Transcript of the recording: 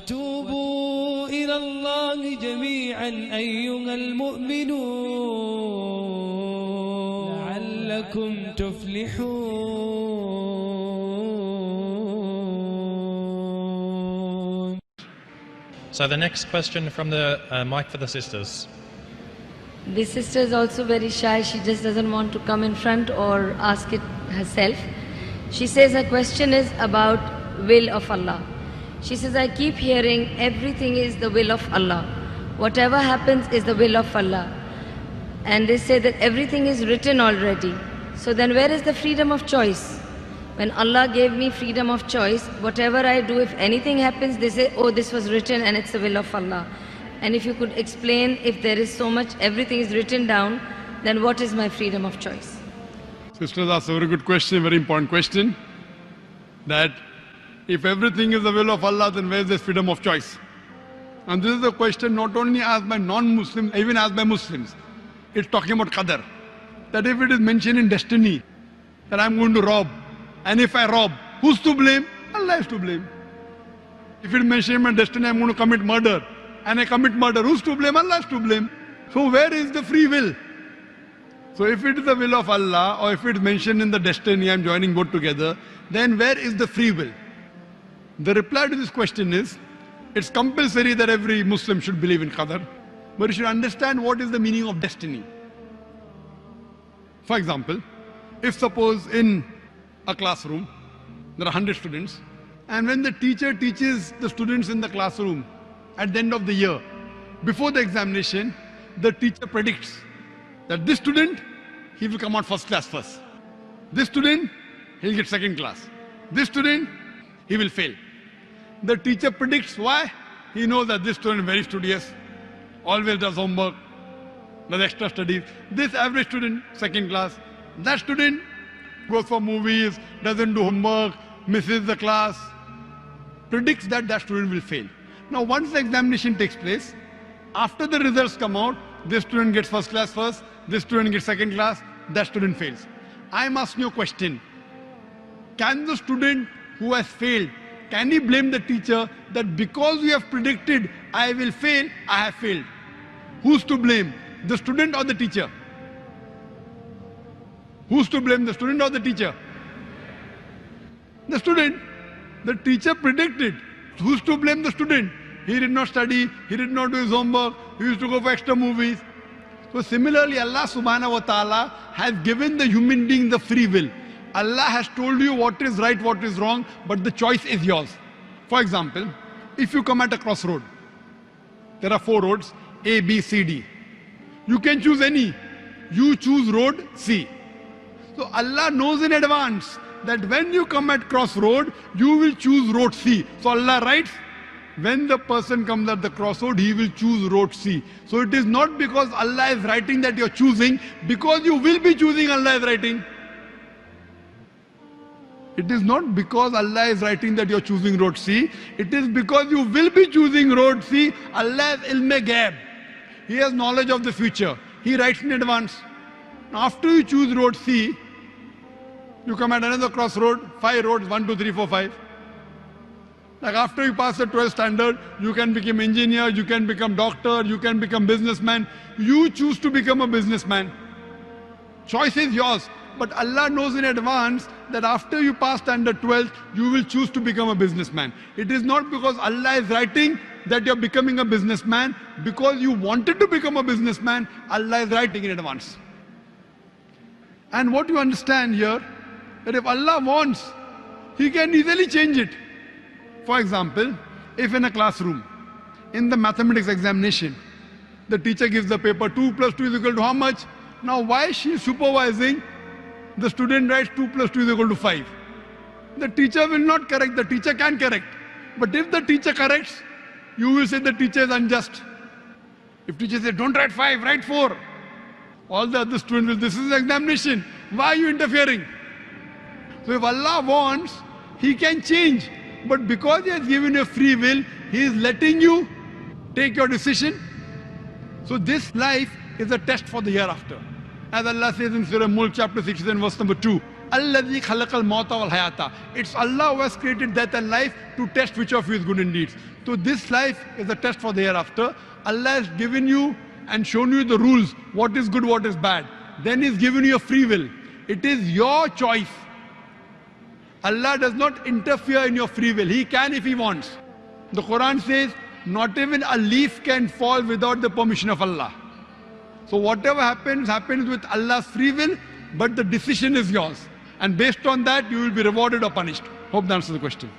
وتوبوا إلى الله جميعا أيها المؤمنون لعلكم تفلحون. So the next question from the mic for the sisters. This sister is also very shy. She just doesn't want to come in front or ask it herself. She says her question is about will of Allah. She says, I keep hearing everything is the will of Allah. Whatever happens is the will of Allah. And they say that everything is written already. So then where is the freedom of choice? When Allah gave me freedom of choice, whatever I do, if anything happens, they say, oh, this was written and it's the will of Allah. And if you could explain, if there is so much, everything is written down, then what is my freedom of choice? Sisters asked a very good question, very important question. That if everything is the will of Allah, then where is this freedom of choice? And this is a question not only asked by non-Muslims, even asked by Muslims. It's talking about qadar. That if it is mentioned in destiny, that I'm going to rob, and if I rob, who's to blame? Allah is to blame. If it is mentioned in destiny, I'm going to commit murder, and I commit murder, who's to blame? Allah is to blame. So where is the free will? So if it is the will of Allah, or if it is mentioned in the destiny, I'm joining both together, then where is the free will? The reply to this question is, it's compulsory that every Muslim should believe in qadar, but you should understand what is the meaning of destiny. For example, if suppose in a classroom, there are 100 students, and when the teacher teaches the students in the classroom at the end of the year, before the examination, the teacher predicts that this student, he will come out first class first. This student, he'll get second class. This student, he will fail. The teacher predicts why? He knows that this student is very studious, always does homework, does extra studies. This average student, second class. That student goes for movies, doesn't do homework, misses the class, predicts that that student will fail. Now once the examination takes place, after the results come out, this student gets first class first, this student gets second class, that student fails. I'm asking you a question. Can the student who has failed, can he blame the teacher that because you have predicted I will fail, I have failed? Who's to blame? The student or the teacher? Who's to blame, the student or the teacher? The student. The teacher predicted. Who's to blame the student? He did not study, he did not do his homework, he used to go for extra movies. So similarly, Allah subhanahu wa ta'ala has given the human being the free will. Allah has told you what is right, what is wrong, but the choice is yours. For example, if you come at a crossroad, there are 4 roads, A, B, C, D. You can choose any. You choose road C. So Allah knows in advance that when you come at crossroad, you will choose road C. So Allah writes, when the person comes at the crossroad, he will choose road C. So it is not because Allah is writing that you are choosing, because you will be choosing, Allah is writing. It is not because Allah is writing that you are choosing road C. It is because you will be choosing road C. Allah has ilm ghaib. He has knowledge of the future. He writes in advance. After you choose road C, you come at another crossroad, 5 roads, 1, 2, 3, 4, 5. Like after you pass the 12th standard, you can become engineer, you can become doctor, you can become businessman. You choose to become a businessman. Choice is yours. But Allah knows in advance that after you pass standard 12th, you will choose to become a businessman. It is not because Allah is writing that you are becoming a businessman. Because you wanted to become a businessman, Allah is writing in advance. And what you understand here, that if Allah wants, He can easily change it. For example, if in a classroom, in the mathematics examination, the teacher gives the paper 2 plus 2 is equal to how much? Now why she is supervising? The student writes 2 plus 2 is equal to 5. The teacher will not correct, the teacher can correct. But if the teacher corrects, you will say the teacher is unjust. If teacher says, don't write 5, write 4. All the other students will, this is an examination. Why are you interfering? So if Allah wants, He can change. But because He has given you free will, He is letting you take your decision. So this life is a test for the hereafter. As Allah says in Surah Mulk chapter 16 verse number 2, Alladhi khalaqal mawta wal hayata. It's Allah who has created death and life to test which of you is good in deeds. So this life is a test for the hereafter. Allah has given you and shown you the rules, what is good, what is bad. Then He's given you a free will. It is your choice. Allah does not interfere in your free will. He can if He wants. The Quran says, not even a leaf can fall without the permission of Allah. So whatever happens, happens with Allah's free will, but the decision is yours. And based on that, you will be rewarded or punished. Hope that answers the question.